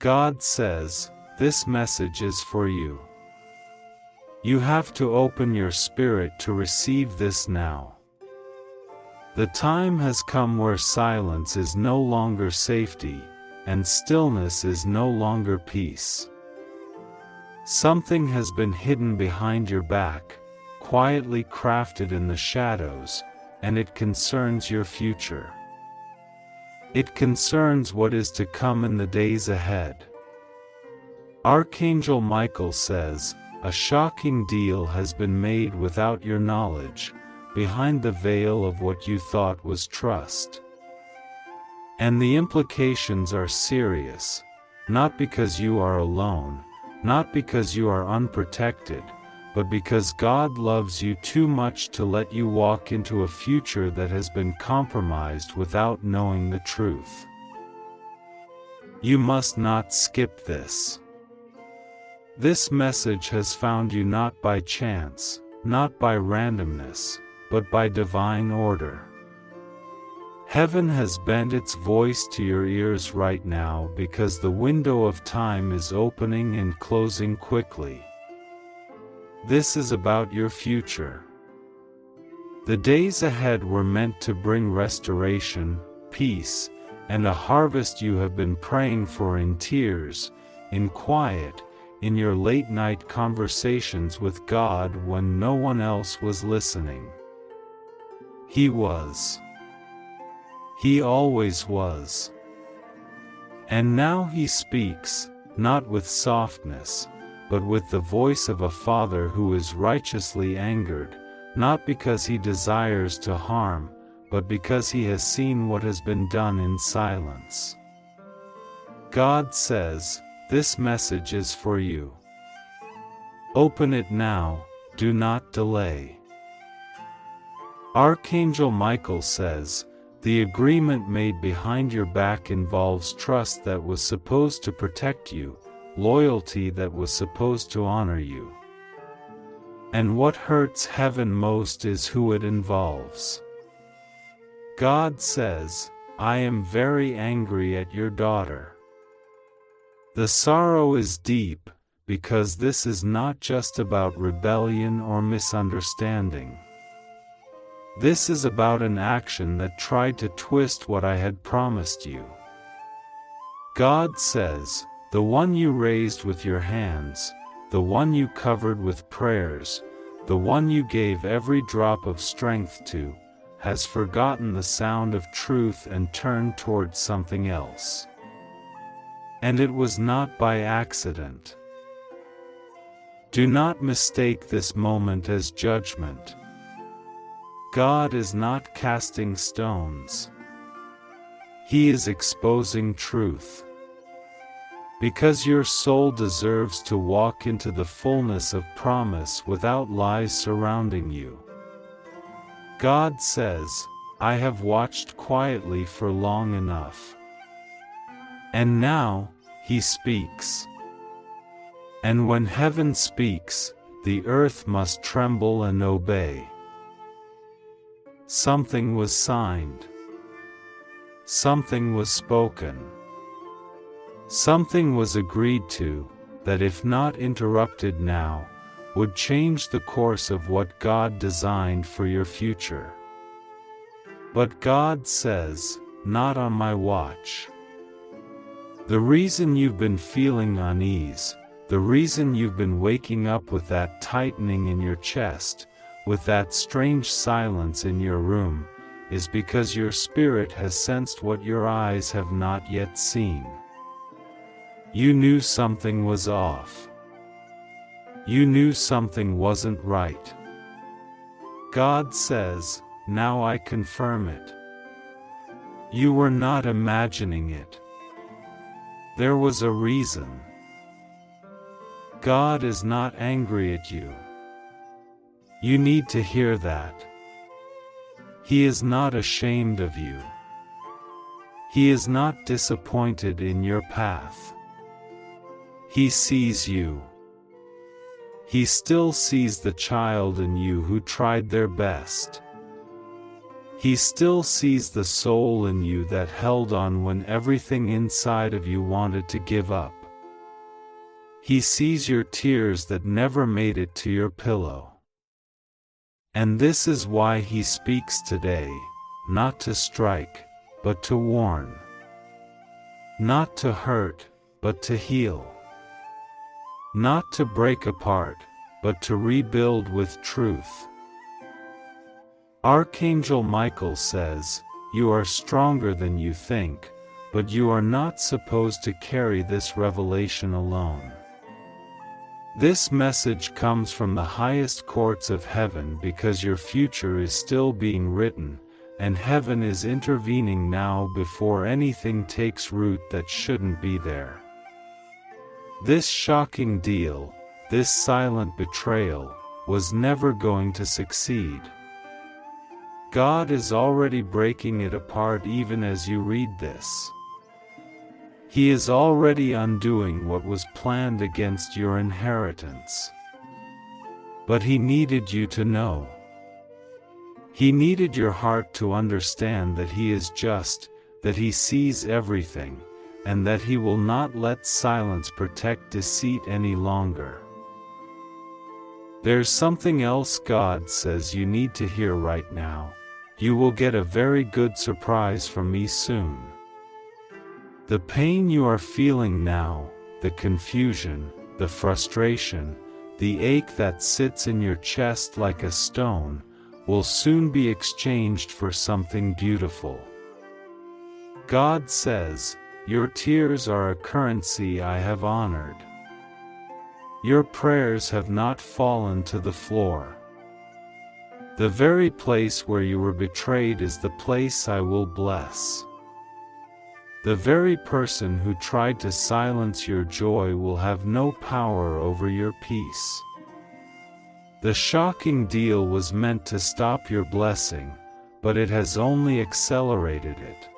God says, this message is for you. You have to open your spirit to receive this now. The time has come where silence is no longer safety, and stillness is no longer peace. Something has been hidden behind your back, quietly crafted in the shadows, and it concerns your future. It concerns what is to come in the days ahead. Archangel Michael says, a shocking deal has been made without your knowledge, behind the veil of what you thought was trust. And the implications are serious, not because you are alone, not because you are unprotected, but because God loves you too much to let you walk into a future that has been compromised without knowing the truth. You must not skip this. This message has found you not by chance, not by randomness, but by divine order. Heaven has bent its voice to your ears right now because the window of time is opening and closing quickly. This is about your future. The days ahead were meant to bring restoration, peace, and a harvest you have been praying for in tears, in quiet, in your late-night conversations with God when no one else was listening. He was. He always was. And now He speaks, not with softness, but with the voice of a father who is righteously angered, not because he desires to harm, but because he has seen what has been done in silence. God says, this message is for you. Open it now, do not delay. Archangel Michael says, the agreement made behind your back involves trust that was supposed to protect you, loyalty that was supposed to honor you. And what hurts heaven most is who it involves. God says, I am very angry at your daughter. The sorrow is deep, because this is not just about rebellion or misunderstanding. This is about an action that tried to twist what I had promised you. God says, the one you raised with your hands, the one you covered with prayers, the one you gave every drop of strength to, has forgotten the sound of truth and turned towards something else. And it was not by accident. Do not mistake this moment as judgment. God is not casting stones. He is exposing truth. Because your soul deserves to walk into the fullness of promise without lies surrounding you. God says, I have watched quietly for long enough. And now, He speaks. And when heaven speaks, the earth must tremble and obey. Something was signed. Something was spoken. Something was agreed to, that if not interrupted now, would change the course of what God designed for your future. But God says, not on my watch. The reason you've been feeling unease, the reason you've been waking up with that tightening in your chest, with that strange silence in your room, is because your spirit has sensed what your eyes have not yet seen. You knew something was off. You knew something wasn't right. God says, now I confirm it. You were not imagining it. There was a reason. God is not angry at you. You need to hear that. He is not ashamed of you. He is not disappointed in your path. He sees you. He still sees the child in you who tried their best. He still sees the soul in you that held on when everything inside of you wanted to give up. He sees your tears that never made it to your pillow. And this is why he speaks today, not to strike, but to warn. Not to hurt, but to heal. Not to break apart, but to rebuild with truth. Archangel Michael says, "You are stronger than you think, but you are not supposed to carry this revelation alone." This message comes from the highest courts of heaven because your future is still being written, and heaven is intervening now before anything takes root that shouldn't be there. This shocking deal, this silent betrayal, was never going to succeed. God is already breaking it apart even as you read this. He is already undoing what was planned against your inheritance. But He needed you to know. He needed your heart to understand that He is just, that He sees everything, and that He will not let silence protect deceit any longer. There's something else God says you need to hear right now. You will get a very good surprise from me soon. The pain you are feeling now, the confusion, the frustration, the ache that sits in your chest like a stone, will soon be exchanged for something beautiful. God says, "Your tears are a currency I have honored. Your prayers have not fallen to the floor. The very place where you were betrayed is the place I will bless. The very person who tried to silence your joy will have no power over your peace." The shocking deal was meant to stop your blessing, but it has only accelerated it.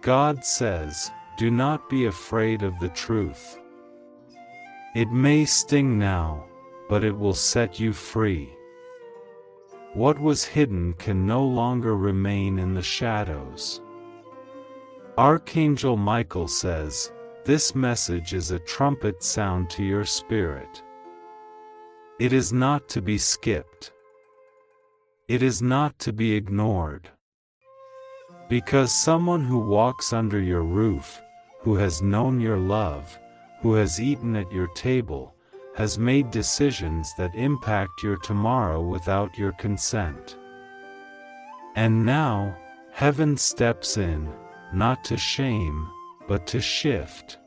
God says, "Do not be afraid of the truth. It may sting now, but it will set you free. What was hidden can no longer remain in the shadows." Archangel Michael says, "This message is a trumpet sound to your spirit. It is not to be skipped. It is not to be ignored. Because someone who walks under your roof, who has known your love, who has eaten at your table, has made decisions that impact your tomorrow without your consent. And now, heaven steps in, not to shame, but to shift."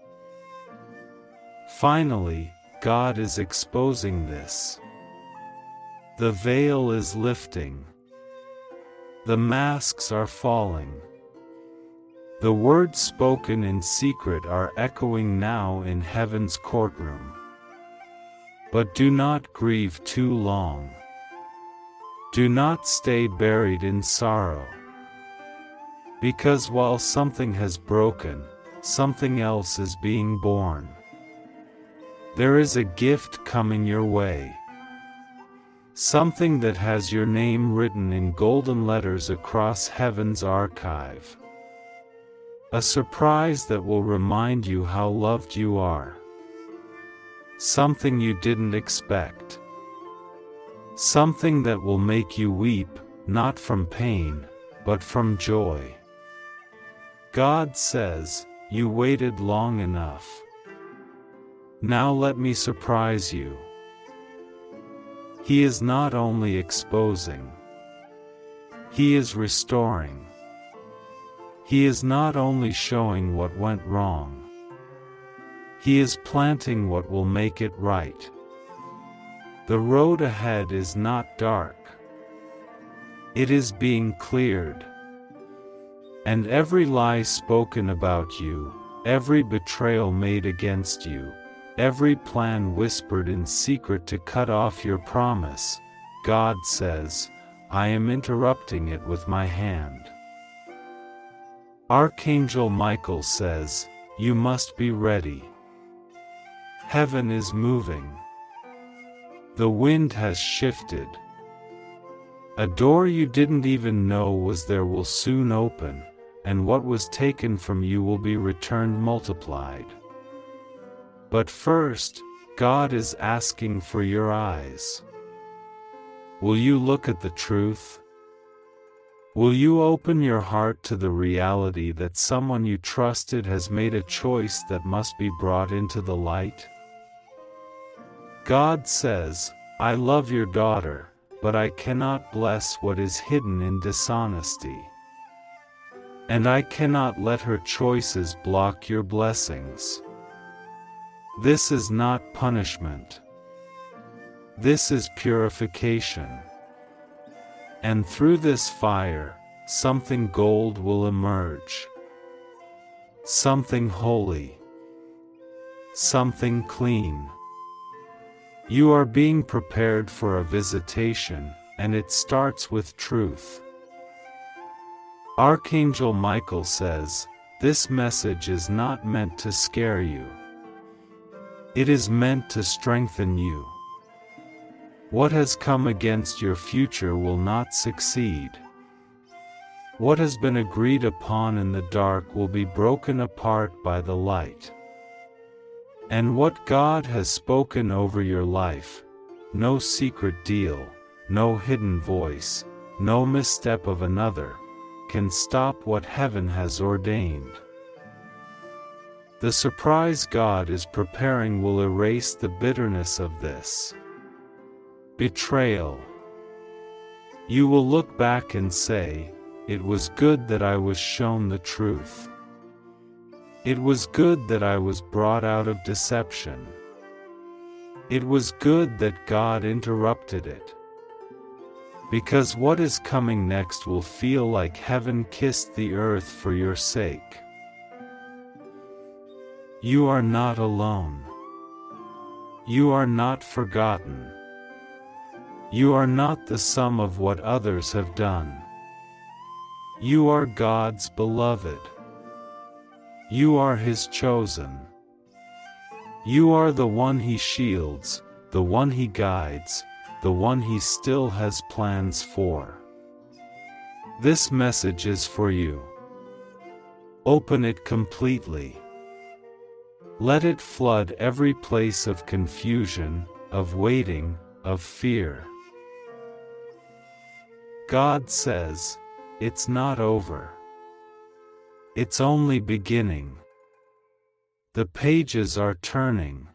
Finally, God is exposing this. The veil is lifting. The masks are falling. The words spoken in secret are echoing now in heaven's courtroom. But do not grieve too long. Do not stay buried in sorrow. Because while something has broken, something else is being born. There is a gift coming your way. Something that has your name written in golden letters across heaven's archive. A surprise that will remind you how loved you are. Something you didn't expect. Something that will make you weep, not from pain, but from joy. God says, "You waited long enough. Now let me surprise you." He is not only exposing. He is restoring. He is not only showing what went wrong. He is planting what will make it right. The road ahead is not dark. It is being cleared. And every lie spoken about you, every betrayal made against you, every plan whispered in secret to cut off your promise, God says, "I am interrupting it with my hand." Archangel Michael says, "You must be ready. Heaven is moving. The wind has shifted. A door you didn't even know was there will soon open, and what was taken from you will be returned multiplied. But first, God is asking for your eyes. Will you look at the truth? Will you open your heart to the reality that someone you trusted has made a choice that must be brought into the light? God says, I love your daughter, but I cannot bless what is hidden in dishonesty. And I cannot let her choices block your blessings. This is not punishment. This is purification. And through this fire, something gold will emerge. Something holy. Something clean. You are being prepared for a visitation, and it starts with truth. Archangel Michael says, this message is not meant to scare you. It is meant to strengthen you. What has come against your future will not succeed. What has been agreed upon in the dark will be broken apart by the light. And what God has spoken over your life, no secret deal, no hidden voice, no misstep of another, can stop what heaven has ordained. The surprise God is preparing will erase the bitterness of this betrayal. You will look back and say, it was good that I was shown the truth. It was good that I was brought out of deception. It was good that God interrupted it. Because what is coming next will feel like heaven kissed the earth for your sake. You are not alone. You are not forgotten. You are not the sum of what others have done. You are God's beloved. You are His chosen. You are the one He shields, the one He guides, the one He still has plans for. This message is for you. Open it completely. Let it flood every place of confusion, of waiting, of fear. God says, it's not over. It's only beginning. The pages are turning.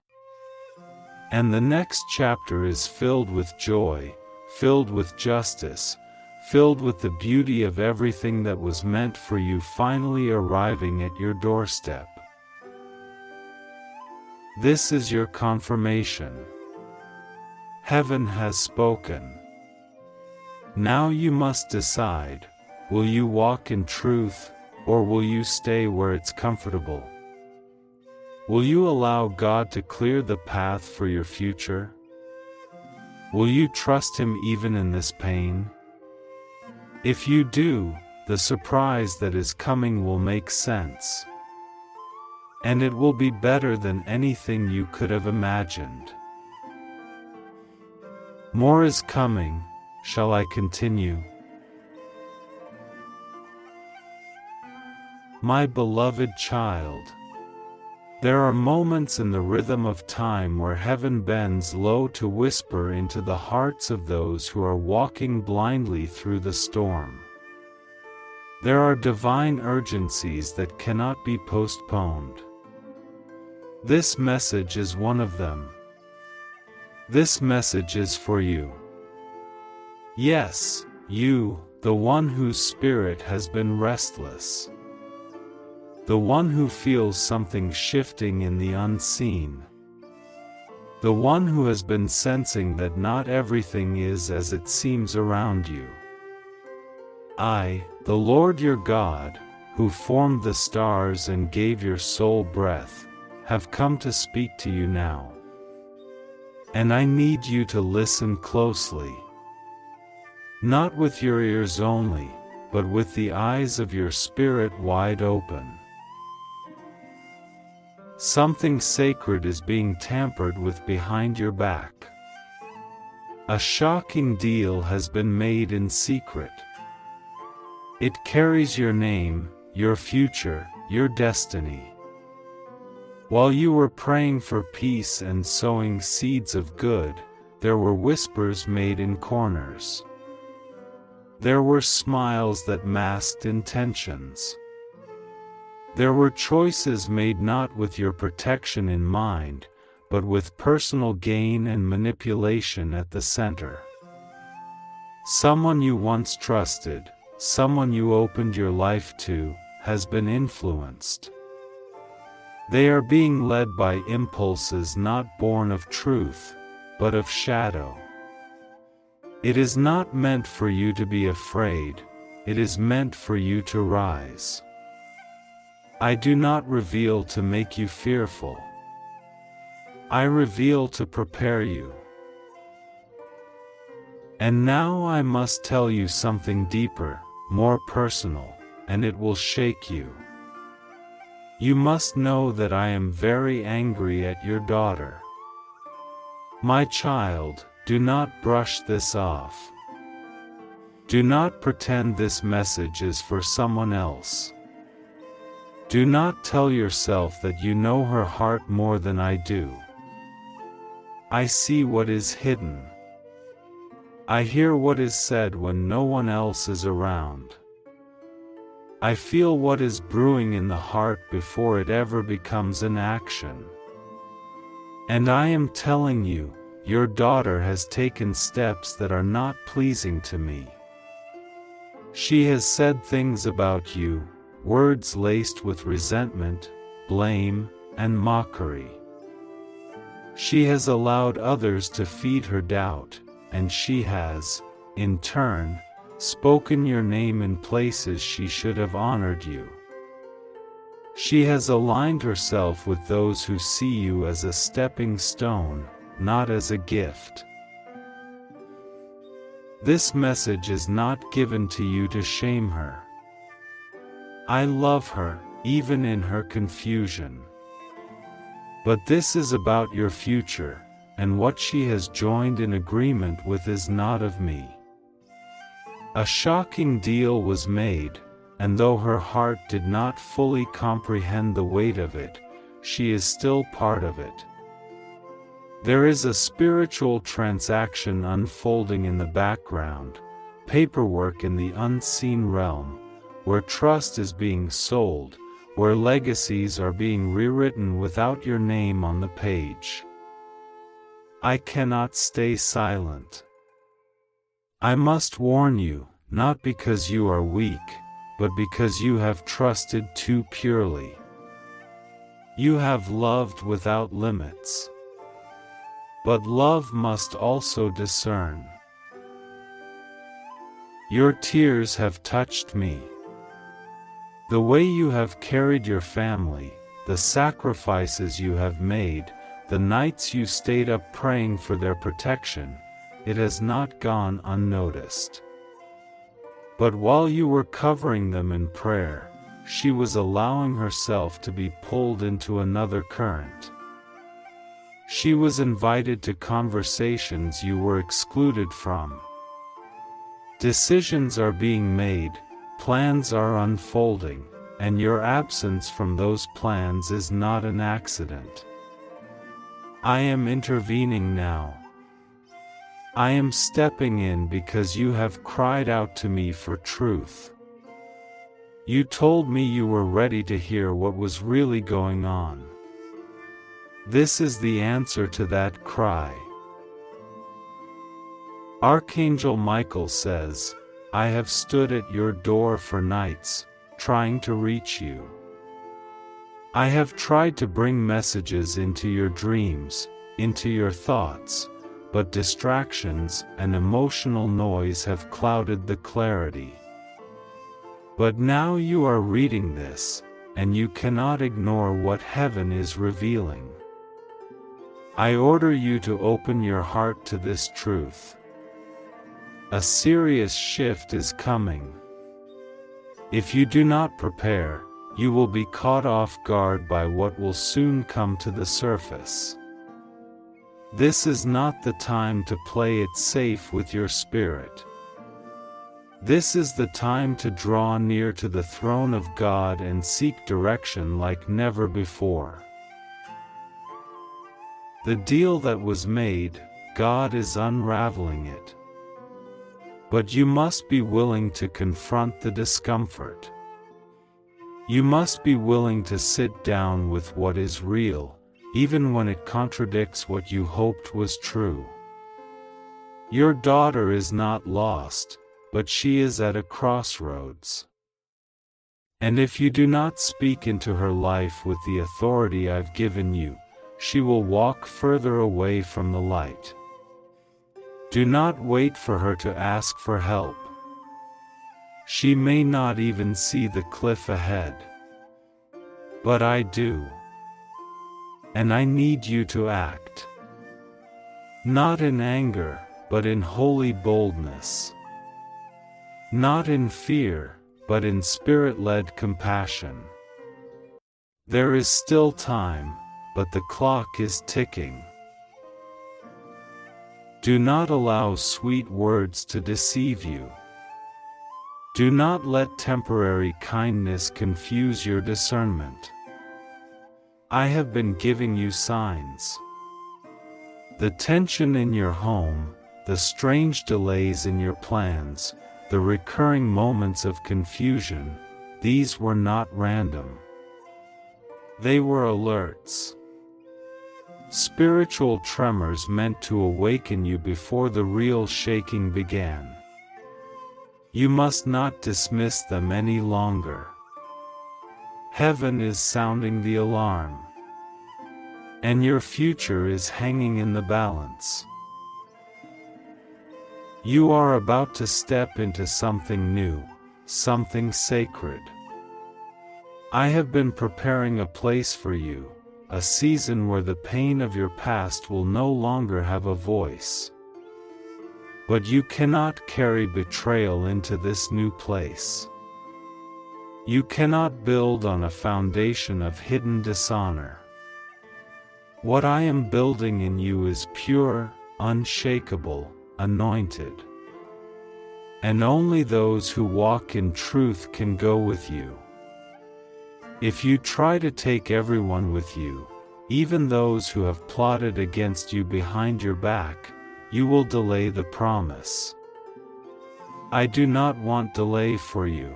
And the next chapter is filled with joy, filled with justice, filled with the beauty of everything that was meant for you finally arriving at your doorstep. This is your confirmation. Heaven has spoken. Now you must decide, will you walk in truth, or will you stay where it's comfortable? Will you allow God to clear the path for your future? Will you trust Him even in this pain? If you do, the surprise that is coming will make sense. And it will be better than anything you could have imagined. More is coming. Shall I continue? My beloved child, there are moments in the rhythm of time where heaven bends low to whisper into the hearts of those who are walking blindly through the storm. There are divine urgencies that cannot be postponed. This message is one of them. This message is for you. Yes, you, the one whose spirit has been restless. The one who feels something shifting in the unseen. The one who has been sensing that not everything is as it seems around you. I, the Lord your God, who formed the stars and gave your soul breath, have come to speak to you now. And I need you to listen closely. Not with your ears only, but with the eyes of your spirit wide open. Something sacred is being tampered with behind your back. A shocking deal has been made in secret. It carries your name, your future, your destiny. While you were praying for peace and sowing seeds of good, there were whispers made in corners. There were smiles that masked intentions. There were choices made not with your protection in mind, but with personal gain and manipulation at the center. Someone you once trusted, someone you opened your life to, has been influenced. They are being led by impulses not born of truth, but of shadow. It is not meant for you to be afraid, it is meant for you to rise. I do not reveal to make you fearful. I reveal to prepare you. And now I must tell you something deeper, more personal, and it will shake you. You must know that I am very angry at your daughter. My child, do not brush this off. Do not pretend this message is for someone else. Do not tell yourself that you know her heart more than I do. I see what is hidden. I hear what is said when no one else is around. I feel what is brewing in the heart before it ever becomes an action. And I am telling you, your daughter has taken steps that are not pleasing to me. She has said things about you, words laced with resentment, blame, and mockery. She has allowed others to feed her doubt, and she has, in turn, spoken your name in places she should have honored you. She has aligned herself with those who see you as a stepping stone, not as a gift. This message is not given to you to shame her. I love her, even in her confusion. But this is about your future, and what she has joined in agreement with is not of me. A shocking deal was made, and though her heart did not fully comprehend the weight of it, she is still part of it. There is a spiritual transaction unfolding in the background, paperwork in the unseen realm, where trust is being sold, where legacies are being rewritten without your name on the page. I cannot stay silent. I must warn you, not because you are weak, but because you have trusted too purely. You have loved without limits. But love must also discern. Your tears have touched me. The way you have carried your family, the sacrifices you have made, the nights you stayed up praying for their protection, it has not gone unnoticed. But while you were covering them in prayer, she was allowing herself to be pulled into another current. She was invited to conversations you were excluded from. Decisions are being made, plans are unfolding, and your absence from those plans is not an accident. I am intervening now. I am stepping in because you have cried out to me for truth. You told me you were ready to hear what was really going on. This is the answer to that cry. Archangel Michael says, I have stood at your door for nights, trying to reach you. I have tried to bring messages into your dreams, into your thoughts, but distractions and emotional noise have clouded the clarity. But now you are reading this, and you cannot ignore what heaven is revealing. I order you to open your heart to this truth. A serious shift is coming. If you do not prepare, you will be caught off guard by what will soon come to the surface. This is not the time to play it safe with your spirit. This is the time to draw near to the throne of God and seek direction like never before. The deal that was made, God is unraveling it. But you must be willing to confront the discomfort. You must be willing to sit down with what is real, even when it contradicts what you hoped was true. Your daughter is not lost, but she is at a crossroads. And if you do not speak into her life with the authority I've given you, she will walk further away from the light. Do not wait for her to ask for help. She may not even see the cliff ahead. But I do. And I need you to act. Not in anger, but in holy boldness. Not in fear, but in spirit-led compassion. There is still time, but the clock is ticking. Do not allow sweet words to deceive you. Do not let temporary kindness confuse your discernment. I have been giving you signs. The tension in your home, the strange delays in your plans, the recurring moments of confusion, these were not random. They were alerts. Spiritual tremors meant to awaken you before the real shaking began. You must not dismiss them any longer. Heaven is sounding the alarm. And your future is hanging in the balance. You are about to step into something new, something sacred. I have been preparing a place for you, a season where the pain of your past will no longer have a voice. But you cannot carry betrayal into this new place. You cannot build on a foundation of hidden dishonor. What I am building in you is pure, unshakable, anointed. And only those who walk in truth can go with you. If you try to take everyone with you, even those who have plotted against you behind your back, you will delay the promise. I do not want delay for you.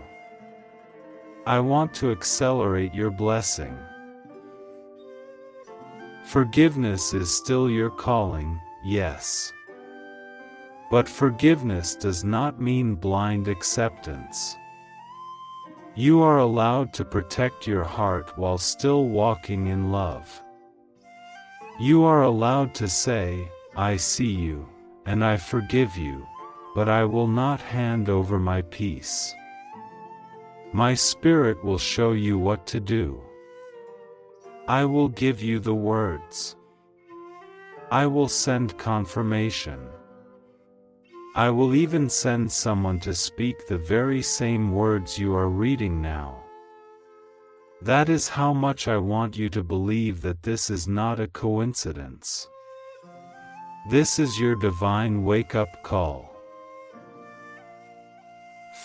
I want to accelerate your blessing. Forgiveness is still your calling, yes. But forgiveness does not mean blind acceptance. You are allowed to protect your heart while still walking in love. You are allowed to say, I see you, and I forgive you, but I will not hand over my peace. My Spirit will show you what to do. I will give you the words. I will send confirmation. I will even send someone to speak the very same words you are reading now. That is how much I want you to believe that this is not a coincidence. This is your divine wake-up call.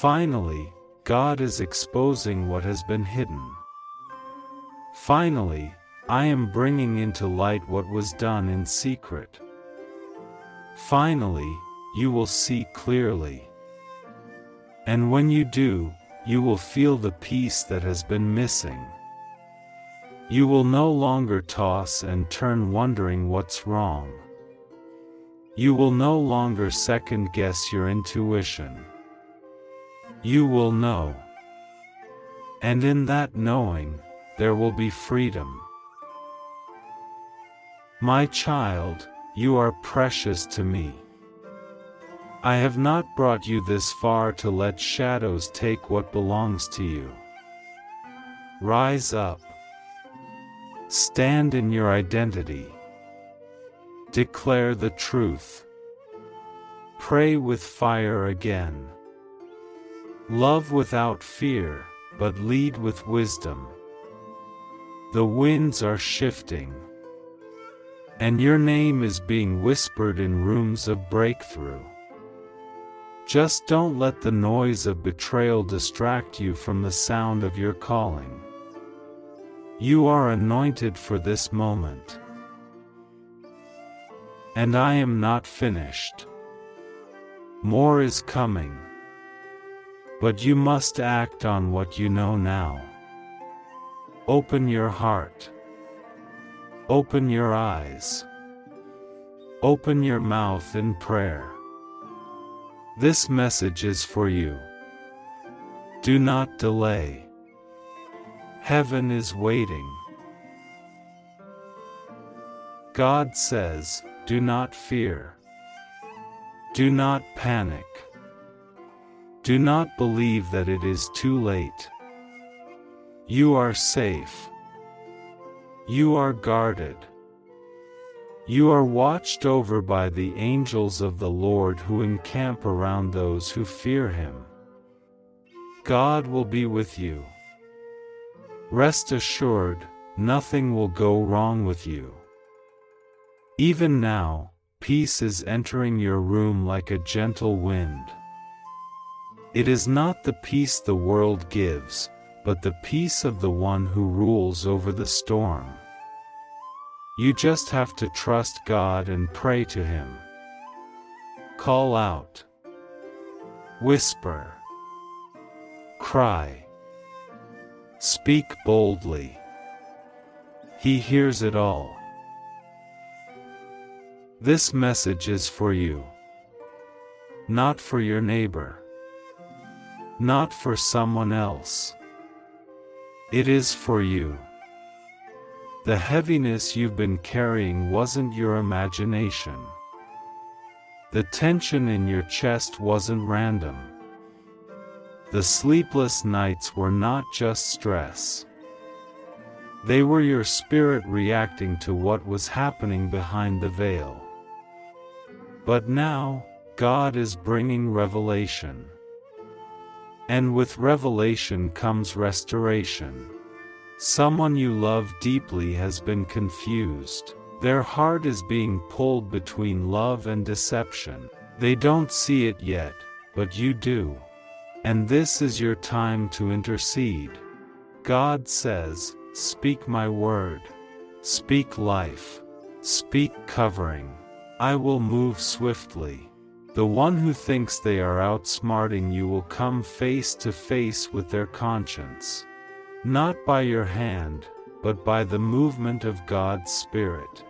Finally, God is exposing what has been hidden. Finally, I am bringing into light what was done in secret. Finally, you will see clearly. And when you do, you will feel the peace that has been missing. You will no longer toss and turn wondering what's wrong. You will no longer second-guess your intuition. You will know. And in that knowing, there will be freedom. My child, you are precious to me. I have not brought you this far to let shadows take what belongs to you. Rise up. Stand in your identity. Declare the truth. Pray with fire again. Love without fear, but lead with wisdom. The winds are shifting. And your name is being whispered in rooms of breakthrough. Just don't let the noise of betrayal distract you from the sound of your calling. You are anointed for this moment. And I am not finished. More is coming. But you must act on what you know now. Open your heart. Open your eyes. Open your mouth in prayer. This message is for you. Do not delay. Heaven is waiting. God says, do not fear. Do not panic. Do not believe that it is too late. You are safe. You are guarded. You are watched over by the angels of the Lord who encamp around those who fear Him. God will be with you. Rest assured, nothing will go wrong with you. Even now, peace is entering your room like a gentle wind. It is not the peace the world gives, but the peace of the one who rules over the storm. You just have to trust God and pray to Him. Call out. Whisper. Cry. Speak boldly. He hears it all. This message is for you. Not for your neighbor. Not for someone else. It is for you. The heaviness you've been carrying wasn't your imagination. The tension in your chest wasn't random. The sleepless nights were not just stress. They were your spirit reacting to what was happening behind the veil. But now, God is bringing revelation. And with revelation comes restoration. Someone you love deeply has been confused. Their heart is being pulled between love and deception. They don't see it yet, but you do. And this is your time to intercede. God says, speak my word. Speak life. Speak covering. I will move swiftly. The one who thinks they are outsmarting you will come face to face with their conscience. Not by your hand, but by the movement of God's Spirit.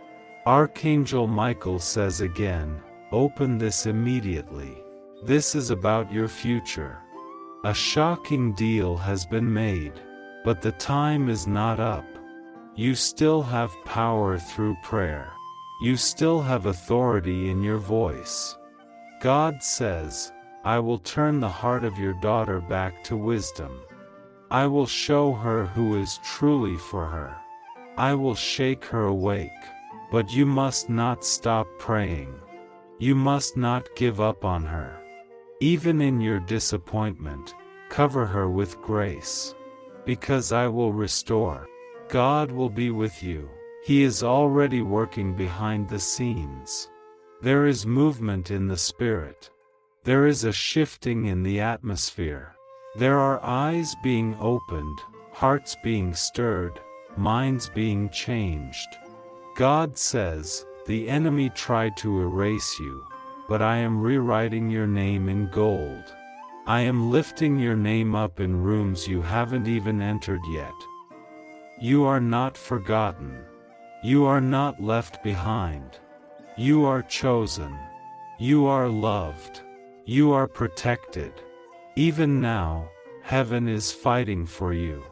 Archangel Michael says again, open this immediately. This is about your future. A shocking deal has been made, but the time is not up. You still have power through prayer. You still have authority in your voice. God says, I will turn the heart of your daughter back to wisdom. I will show her who is truly for her. I will shake her awake. But you must not stop praying. You must not give up on her. Even in your disappointment, cover her with grace. Because I will restore. God will be with you. He is already working behind the scenes. There is movement in the Spirit. There is a shifting in the atmosphere. There are eyes being opened, hearts being stirred, minds being changed. God says, the enemy tried to erase you, but I am rewriting your name in gold. I am lifting your name up in rooms you haven't even entered yet. You are not forgotten. You are not left behind. You are chosen. You are loved. You are protected. Even now, heaven is fighting for you.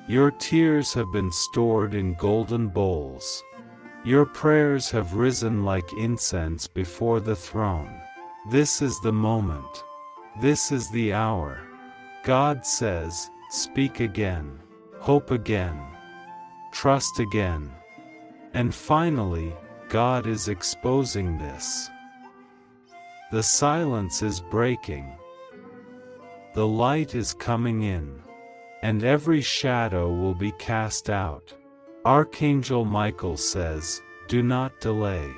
Your tears have been stored in golden bowls. Your prayers have risen like incense before the throne. This is the moment. This is the hour. God says, speak again. Hope again. Trust again. And finally, God is exposing this. The silence is breaking. The light is coming in. And every shadow will be cast out. Archangel Michael says, Do not delay.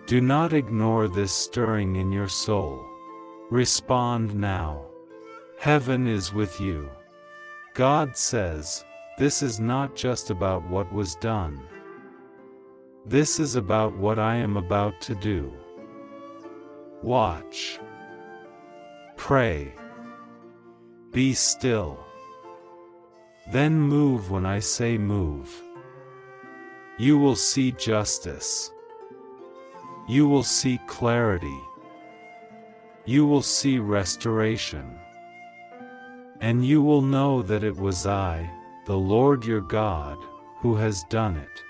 Do not ignore this stirring in your soul. Respond now. Heaven is with you. God says, this is not just about what was done. This is about what I am about to do. Watch. Pray. Be still. Then move when I say move. You will see justice. You will see clarity. You will see restoration. And you will know that it was I, the Lord your God, who has done it.